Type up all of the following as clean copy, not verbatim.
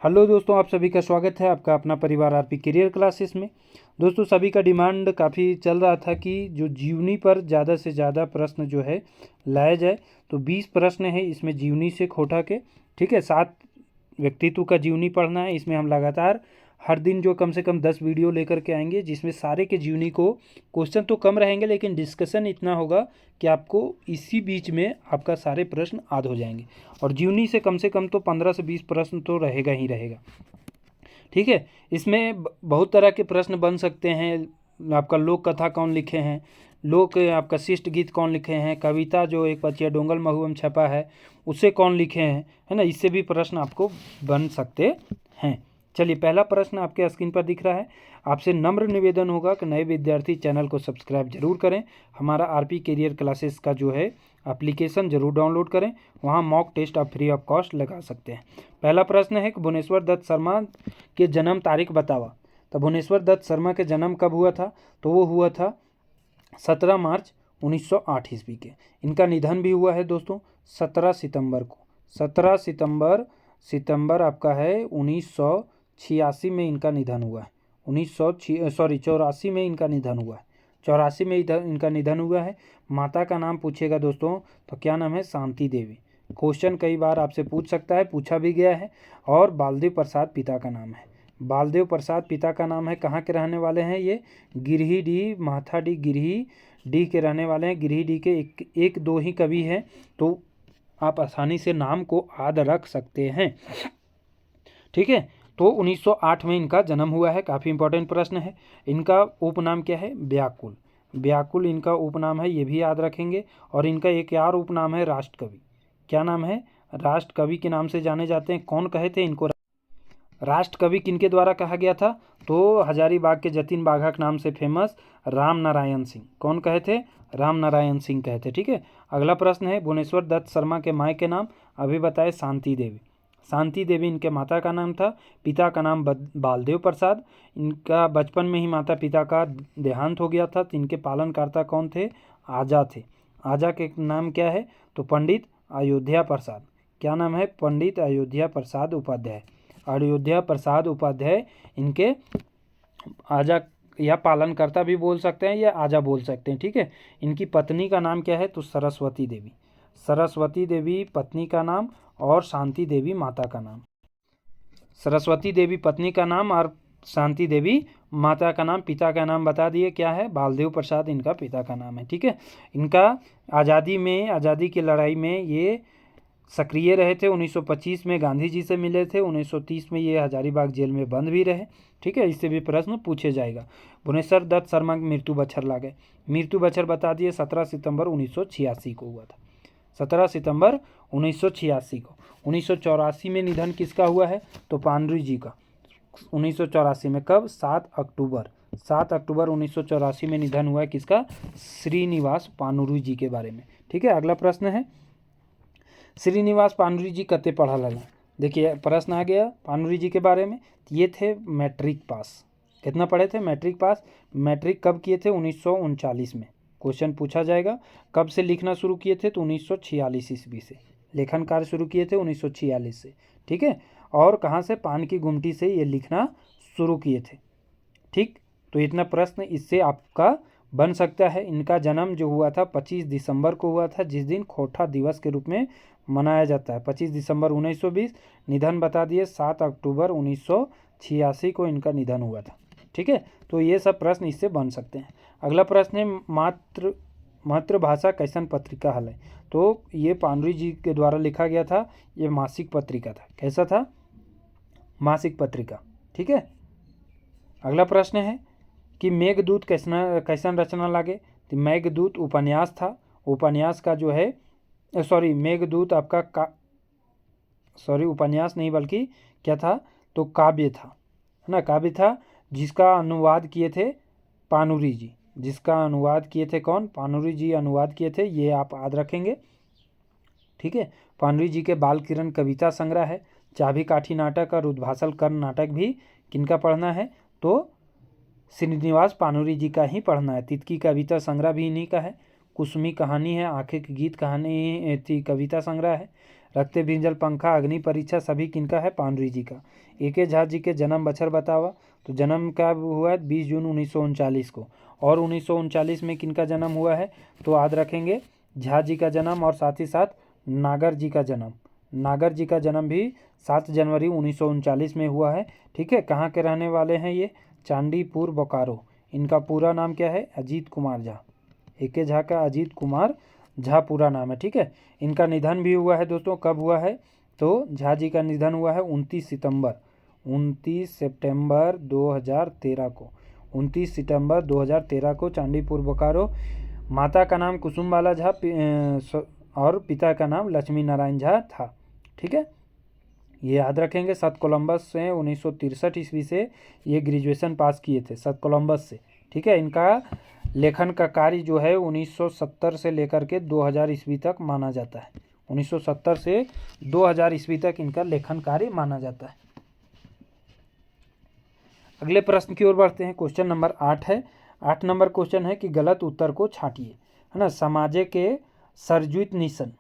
Hello दोस्तों, आप सभी का स्वागत है आपका अपना परिवार आरपी करियर क्लासेस में। दोस्तों, सभी का डिमांड काफ़ी चल रहा था कि जो जीवनी पर ज़्यादा से ज़्यादा प्रश्न जो है लाया जाए। तो 20 प्रश्न है इसमें जीवनी से खोटा के, ठीक है। 7 व्यक्तित्व का जीवनी पढ़ना है। इसमें हम लगातार हर दिन जो कम से कम 10 वीडियो लेकर के आएंगे, जिसमें सारे के जीवनी को क्वेश्चन तो कम रहेंगे लेकिन डिस्कशन इतना होगा कि आपको इसी बीच में आपका सारे प्रश्न याद हो जाएंगे। और जीवनी से कम तो 15 से 20 प्रश्न तो रहेगा ही रहेगा, ठीक है। इसमें बहुत तरह के प्रश्न बन सकते हैं। आपका लोक कथा कौन लिखे हैं, लोक आपका शिष्ट गीत कौन लिखे हैं, कविता जो एक पचिया डोंगल महुअम छपा है उसे कौन लिखे हैं, है ना। इससे भी प्रश्न आपको बन सकते हैं। चलिए, पहला प्रश्न आपके स्क्रीन पर दिख रहा है। आपसे नम्र निवेदन होगा कि नए विद्यार्थी चैनल को सब्सक्राइब जरूर करें। हमारा आरपी करियर क्लासेस का जो है एप्लीकेशन जरूर डाउनलोड करें, वहाँ मॉक टेस्ट आप फ्री ऑफ कॉस्ट लगा सकते हैं। पहला प्रश्न है कि भुवनेश्वर दत्त शर्मा के जन्म तारीख बतावा। तो भुवनेश्वर दत्त शर्मा के जन्म कब हुआ था? तो वो हुआ था 17 मार्च 1908 ईस्वी के। इनका निधन भी हुआ है दोस्तों 17 सितंबर को। 17 सितंबर आपका है 1986 में इनका निधन हुआ है। 84 में इनका निधन हुआ है। 84 में इनका निधन हुआ है। माता का नाम पूछेगा दोस्तों तो क्या नाम है? शांति देवी। क्वेश्चन कई बार आपसे पूछ सकता है, पूछा भी गया है। और बालदेव प्रसाद पिता का नाम है। बालदेव प्रसाद पिता का नाम है। कहाँ के रहने वाले हैं ये? गिरिडीह, माथाडीह, गिरिडीह के रहने वाले हैं। गिरिडीह के एक दो ही कवि हैं, तो आप आसानी से नाम को याद रख सकते हैं, ठीक है। तो 1908 में इनका जन्म हुआ है। काफ़ी इंपॉर्टेंट प्रश्न है। इनका उपनाम क्या है? व्याकुल। व्याकुल इनका उपनाम है, ये भी याद रखेंगे। और इनका एक और उपनाम है राष्ट्रकवि। क्या नाम है? राष्ट्रकवि के नाम से जाने जाते हैं। कौन कहे थे इनको राष्ट्रकवि? किनके द्वारा कहा गया था? तो हजारीबाग के जतिन बाघा के नाम से फेमस राम नारायण सिंह। कौन कहे थे? राम नारायण सिंह कहे थे, ठीक है। अगला प्रश्न है भुवनेश्वर दत्त शर्मा के माँ के नाम अभी बताए। शांति देवी। शांति देवी इनके माता का नाम था। पिता का नाम बालदेव प्रसाद। इनका बचपन में ही माता पिता का देहांत हो गया था। तो इनके पालनकर्ता कौन थे? आजा थे। आजा के नाम क्या है? तो पंडित अयोध्या प्रसाद। क्या नाम है? पंडित अयोध्या प्रसाद उपाध्याय। अयोध्या प्रसाद उपाध्याय इनके आजा या पालनकर्ता भी बोल सकते हैं या आजा बोल सकते हैं, ठीक है। इनकी पत्नी का नाम क्या है? तो सरस्वती देवी। सरस्वती देवी पत्नी का नाम और शांति देवी माता का नाम। सरस्वती देवी पत्नी का नाम और शांति देवी माता का नाम। पिता का नाम बता दिए, क्या है? बालदेव प्रसाद इनका पिता का नाम है, ठीक है। इनका आज़ादी की लड़ाई में ये सक्रिय रहे थे। 1925 में गांधी जी से मिले थे। 1930 में ये हजारीबाग जेल में बंद भी रहे, ठीक है। इससे भी प्रश्न पूछे जाएगा। भुवनेश्वर दत्त शर्मा की मृत्यु बछर ला गए। मृत्यु बछर बता दिए 17 सितंबर 1986 को हुआ था। 17 सितंबर 1986 को। 1984 में निधन किसका हुआ है? तो पांडुरी जी का। 1984 में कब? 7 अक्टूबर। 7 अक्टूबर 1984 में निधन हुआ है किसका? श्रीनिवास पानुरी जी के बारे में, ठीक है। अगला प्रश्न है श्रीनिवास पानुरी जी कते पढ़ा हलन। देखिए प्रश्न आ गया पानुरी जी के बारे में। ये थे मैट्रिक पास। कितना पढ़े थे? Matric pass. मैट्रिक कब किए थे? 1939 में। क्वेश्चन पूछा जाएगा कब से लिखना शुरू किए थे? तो 1946 ईस्वी से लेखन कार्य शुरू किए थे, 1946 से, ठीक है। और कहाँ से? पान की गुमटी से ये लिखना शुरू किए थे, ठीक। तो इतना प्रश्न इससे आपका बन सकता है। इनका जन्म जो हुआ था 25 दिसंबर को हुआ था, जिस दिन खोटा दिवस के रूप में मनाया जाता है। 25 दिसंबर 1920। निधन बता दिए 7 अक्टूबर 1986 को इनका निधन हुआ था, ठीक है। तो ये सब प्रश्न इससे बन सकते हैं। अगला प्रश्न है मातृभाषा कैसन पत्रिका हल है। तो ये पांडुरी जी के द्वारा लिखा गया था। ये मासिक पत्रिका था। कैसा था? मासिक पत्रिका, ठीक है। अगला प्रश्न है कि मेघदूत कैसन रचना लागे। तो मेघदूत उपन्यास था। उपन्यास का जो है मेघदूत आपका उपन्यास नहीं बल्कि क्या था? तो काव्य था, है ना। काव्य था जिसका अनुवाद किए थे पानुरी जी। जिसका अनुवाद किए थे कौन? पानुरी जी अनुवाद किए थे, ये आप याद रखेंगे, ठीक है। पानुरी जी के बाल किरण कविता संग्रह है। चाबी काठी नाटक और उद्भासल कर्ण नाटक भी किनका पढ़ना है? तो श्रीनिवास पानुरी जी का ही पढ़ना है। तितकी कविता संग्रह भी इन्हीं का है। कुसुमी कहानी है। आंखें की गीत कहानी थी कविता संग्रह है। रखते भींजल पंखा, अग्नि परीक्षा सभी किनका है? पानरी जी का। ए.के. झा जी के जन्म बछर बतावा, तो जन्म कब हुआ है? 20 जून 1939 को। और 1939 में किनका जन्म हुआ है? तो याद रखेंगे झा जी का जन्म, और साथ ही साथ नागर जी का जन्म। नागर जी का जन्म भी 7 जनवरी 1939 में हुआ है। ठीक है, कहाँ के रहने वाले हैं ये? चांदीपुर बोकारो। इनका पूरा नाम क्या है? अजीत कुमार झा। ए.के. झा का अजीत कुमार झा पूरा नाम है। ठीक है, इनका निधन भी हुआ है दोस्तों। कब हुआ है? तो झा जी का निधन हुआ है 29 सितंबर 2013 को। 29 सितंबर 2013 को चांदीपुर बोकारो। माता का नाम कुसुमबाला झा और पिता का नाम लक्ष्मी नारायण झा था। ठीक है, ये याद रखेंगे। सत कोलंबस से 1963 ईस्वी से ये ग्रेजुएशन पास किए थे, सत कोलंबस से। ठीक है, इनका लेखन का कार्य जो है 1970 से लेकर के 2000 ईस्वी तक माना जाता है। 1970 से 2000 ईस्वी तक इनका लेखन कार्य माना जाता है। अगले प्रश्न की ओर बढ़ते हैं। क्वेश्चन नंबर 8 है। 8 नंबर क्वेश्चन है कि गलत उत्तर को छांटिए, है ना। समाजे के सरजुत निशन,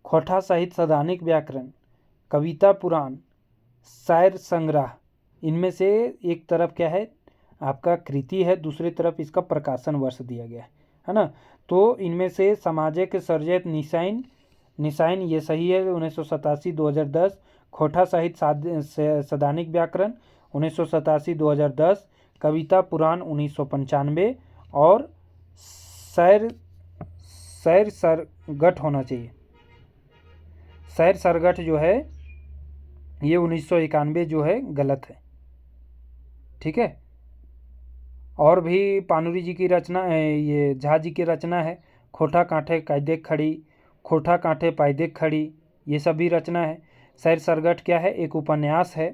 खोठा साहित्य सदानिक व्याकरण, कविता पुराण, शायर संग्रह, इनमें से एक तरफ क्या है? आपका कृति है, दूसरी तरफ इसका प्रकाशन वर्ष दिया गया है ना। तो इनमें से समाजे के सर्जित निशाइन ये सही है, 1987 2010। खोठा साहित्य सदानिक व्याकरण 1987 2010। कविता पुराण 1995। और शायर सरगट होना चाहिए। शायर सरगट जो है ये 1991 जो है गलत है। ठीक है, और भी पानुरी जी की रचना है, ये झा जी की रचना है। खोठा कांठे कायदेक खड़ी, खोठा कांठे पायदेक खड़ी, ये सभी रचना है। शायर सरगट क्या है? एक उपन्यास है।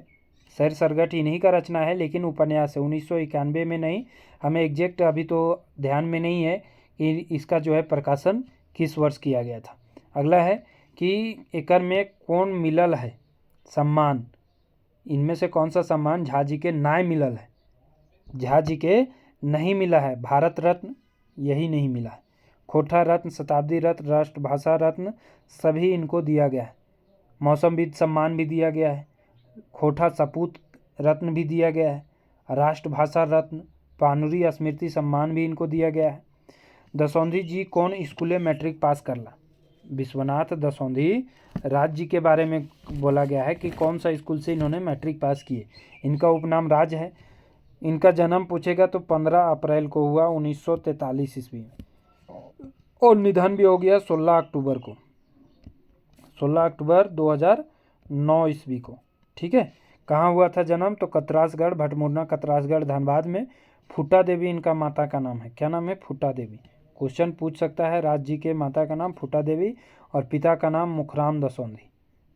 शायर सरगट इन्हीं का रचना है, लेकिन उपन्यास है। 1991 में नहीं, हमें एग्जैक्ट अभी तो ध्यान में नहीं है कि इसका जो है प्रकाशन किस वर्ष किया गया था। अगला है कि एकर में कौन मिलल है सम्मान, इनमें से कौन सा सम्मान झा जी के नाय मिलल है? झा जी के नहीं मिला है। भारत रत्न यही नहीं मिला है। खोठा रत्न, शताब्दी रत्न, राष्ट्रभाषा रत्न सभी इनको दिया गया है। मौसमविद सम्मान भी दिया गया है। खोठा सपूत रत्न भी दिया गया है। राष्ट्रभाषा रत्न, पानुरी स्मृति सम्मान भी इनको दिया गया है। दसौंधी जी कौन स्कूले मैट्रिक पास करला? विश्वनाथ दसौंधी राज जी के बारे में बोला गया है कि कौन सा स्कूल से इन्होंने मैट्रिक पास किए। इनका उपनाम राज है। इनका जन्म पूछेगा तो 15 अप्रैल को हुआ 1943 ईस्वी में, और निधन भी हो गया 16 अक्टूबर को, 16 अक्टूबर 2009 ईस्वी को। ठीक है, कहाँ हुआ था जन्म? तो कतरासगढ़, भटमुरना कतरासगढ़ धनबाद में। फूटा देवी इनका माता का नाम है। क्या नाम है? फूटा देवी। क्वेश्चन पूछ सकता है, राज जी के माता का नाम फूटा देवी और पिता का नाम मुखराम दसौंधी।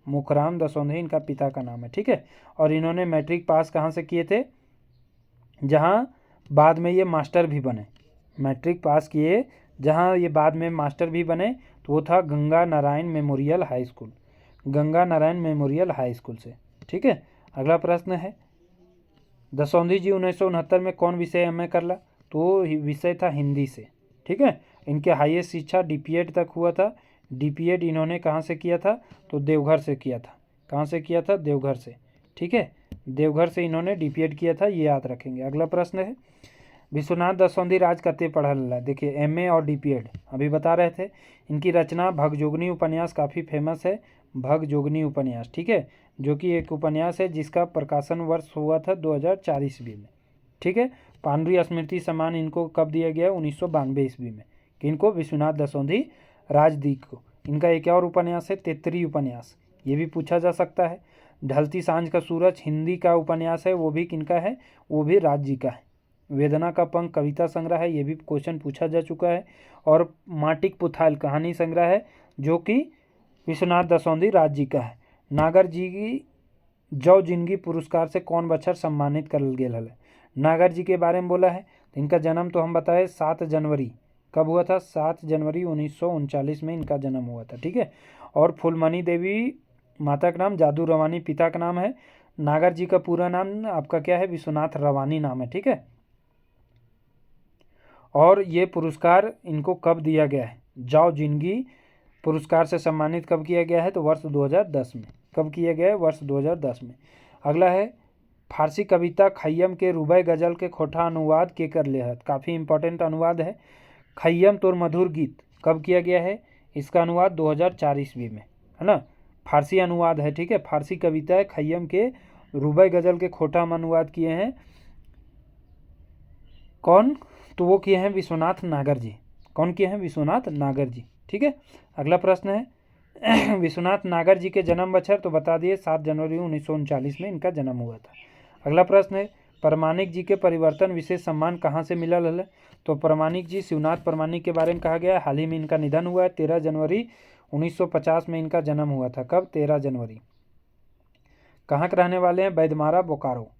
मुखराम दसौंधी इनका पिता का नाम है। ठीक है, और इन्होंने मैट्रिक पास कहाँ से किए थे? जहाँ बाद में ये मास्टर भी बने। मैट्रिक पास किए जहाँ ये बाद में मास्टर भी बने, तो वो था Ganga Narayan memorial high school, Ganga Narayan memorial high school से। ठीक है, अगला प्रश्न है, दसौंधी जी 1969 में कौन विषय एमए करला? तो विषय था हिंदी से। ठीक है, इनके हाईएस्ट शिक्षा डीपीएड तक हुआ था। डीपीएड इन्होंने कहाँ से किया था? तो देवघर से किया था। कहाँ से किया था? देवघर से। ठीक है, देवघर से इन्होंने डीपीएड किया था, ये याद रखेंगे। अगला प्रश्न है, विश्वनाथ दसौंधी राज कते पढ़ल? देखिए एमए और डीपीएड अभी बता रहे थे। इनकी रचना भगजोगनी उपन्यास काफ़ी फेमस है, भगजोगनी उपन्यास। ठीक है, जो कि एक उपन्यास है जिसका प्रकाशन वर्ष हुआ था 2004 ईस्वी में। ठीक है, पानुरी स्मृति सम्मान इनको कब दिया गया? 1992 ईस्वी में। कि इनको विश्वनाथ दसौंधी राजदीक को। इनका एक और उपन्यास है तेतरी उपन्यास, ये भी पूछा जा सकता है। ढलती सांझ का सूरज हिंदी का उपन्यास है, वो भी किनका है? वो भी राज जी का है। वेदना का पंख कविता संग्रह है, ये भी क्वेश्चन पूछा जा चुका है। और माटिक पुथाल कहानी संग्रह है, जो कि विश्वनाथ दसौंधी राज जी का है। नागर जी की जौ जिंदगी पुरस्कार से कौन बच्चर सम्मानित करल गेल है? नागर जी के बारे में बोला है। तो इनका जन्म तो हम बताए 7 जनवरी, कब हुआ था? 7 जनवरी 1939 में इनका जन्म हुआ था। ठीक है, और फूलमणि देवी माता का नाम, जादू रवानी पिता का नाम है। नागर जी का पूरा नाम आपका क्या है? विश्वनाथ रवानी नाम है। ठीक है, और ये पुरस्कार इनको कब दिया गया है? जाओ जिंदगी पुरस्कार से सम्मानित कब किया गया है? तो वर्ष 2010 में। कब किया गया है? वर्ष 2010 में। अगला है फारसी कविता खय्यम के रुबाई गज़ल के खोटा अनुवाद के कर लेहत। काफ़ी इंपॉर्टेंट अनुवाद है। खय्यम तोर मधुर गीत कब किया गया है? इसका अनुवाद 2004 ईस्वी में, है ना। फारसी अनुवाद है, ठीक है। फारसी कविता है खय्यम के रुबाई गज़ल के खोटा अनुवाद किए हैं कौन? तो वो किए हैं विश्वनाथ नागर जी। कौन किए हैं? विश्वनाथ नागर जी, ठीक है। अगला प्रश्न है विश्वनाथ नागर जी के जन्म बछर तो बता दिए 7 जनवरी 1939 में इनका जन्म हुआ था। अगला प्रश्न है परमाणिक जी के परिवर्तन विशेष सम्मान कहाँ से मिलल है? तो परमाणिक जी शिवनाथ परमाणिक के बारे में कहा गया है। हाल ही में इनका निधन हुआ है। 13 जनवरी 1950 में इनका जन्म हुआ था। कब? 13 जनवरी। कहाँ के रहने वाले हैं? बैदमारा, बोकारो।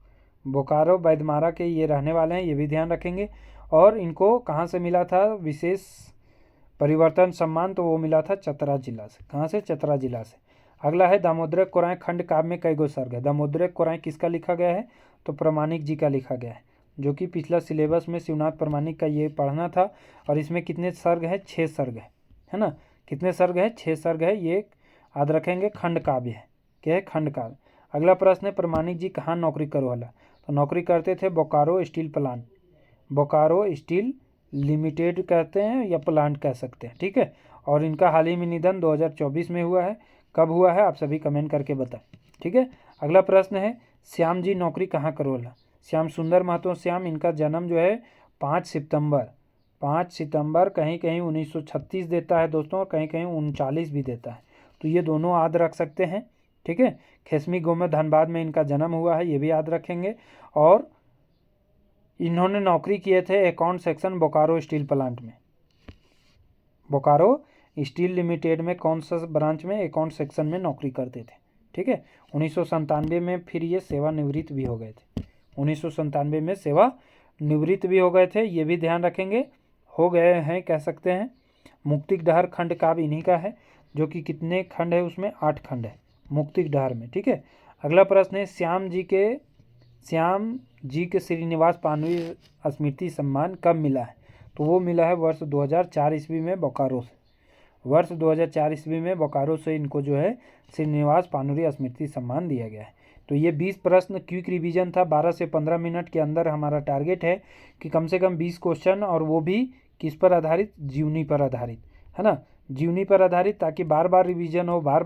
बोकारो बैदमारा के ये रहने वाले हैं, ये भी ध्यान रखेंगे। और इनको कहाँ से मिला था विशेष परिवर्तन सम्मान? तो वो मिला था चतरा जिला से। कहाँ से? चतरा जिला से। अगला है दामोदर कोराय खंड काव्य में कई गो सर्ग है? दामोदर कोराय किसका लिखा गया है? तो प्रमाणिक जी का लिखा गया है, जो कि पिछला सिलेबस में शिवनाथ प्रमाणिक का ये पढ़ना था। और इसमें कितने सर्ग हैं? 6 सर्ग है ना। कितने सर्ग है? 6 सर्ग है। ये याद रखेंगे, खंड काव्य है। क्या है? खंड काव्य। अगला प्रश्न है प्रमाणिक जी कहाँ नौकरी करो वाला? तो नौकरी करते थे Bokaro steel plant. Bokaro steel limited कहते हैं या प्लांट कह सकते हैं, ठीक है। और इनका हाल ही में निधन 2024 में हुआ है। कब हुआ है? आप सभी कमेंट करके बताएं, ठीक है। अगला प्रश्न है श्याम जी नौकरी कहाँ करोला? श्याम सुंदर महतो श्याम, इनका जन्म जो है 5 सितंबर कहीं कहीं 1936 देता है दोस्तों, और कहीं कहीं 39 भी देता है। तो ये दोनों याद रख सकते हैं, ठीक है। खेसमी गाँव में धनबाद में इनका जन्म हुआ है, ये भी याद रखेंगे। और इन्होंने नौकरी किए थे account section Bokaro steel plant में। बोकारो स्टील लिमिटेड में कौन सा ब्रांच में? अकाउंट सेक्शन में नौकरी करते थे, ठीक है। 1997 में फिर ये सेवानिवृत्त भी हो गए थे। 1997 में सेवानिवृत्त भी हो गए थे, ये भी ध्यान रखेंगे। हो गए हैं कह सकते हैं। मुक्तिक डहर खंड काव्य इन्हीं का है, जो कि कितने खंड है? उसमें 8 खंड है मुक्तिक डहर में, ठीक है। अगला प्रश्न है श्याम जी के श्रीनिवास पानवी स्मृति सम्मान कब मिला है? तो वो मिला है वर्ष 2004 ईस्वी में बोकारो से। वर्ष 2004 ईस्वी में बोकारो से इनको जो है श्रीनिवास पानवी स्मृति सम्मान दिया गया है। तो ये 20 प्रश्न क्विक रिवीजन था। 12 से 15 मिनट के अंदर हमारा टारगेट है कि कम से कम 20 क्वेश्चन, और वो भी किस पर आधारित? जीवनी पर आधारित, है ना। जीवनी पर आधारित, ताकि बार बार रिवीजन हो, बार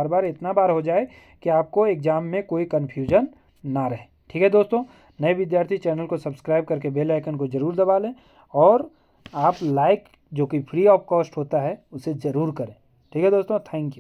बार इतना बार हो जाए कि आपको एग्जाम में कोई कन्फ्यूजन ना रहे, ठीक है दोस्तों। नए विद्यार्थी चैनल को सब्सक्राइब करके बेल आइकन को ज़रूर दबा लें, और आप लाइक जो कि फ्री ऑफ कॉस्ट होता है उसे ज़रूर करें, ठीक है दोस्तों। Thank you.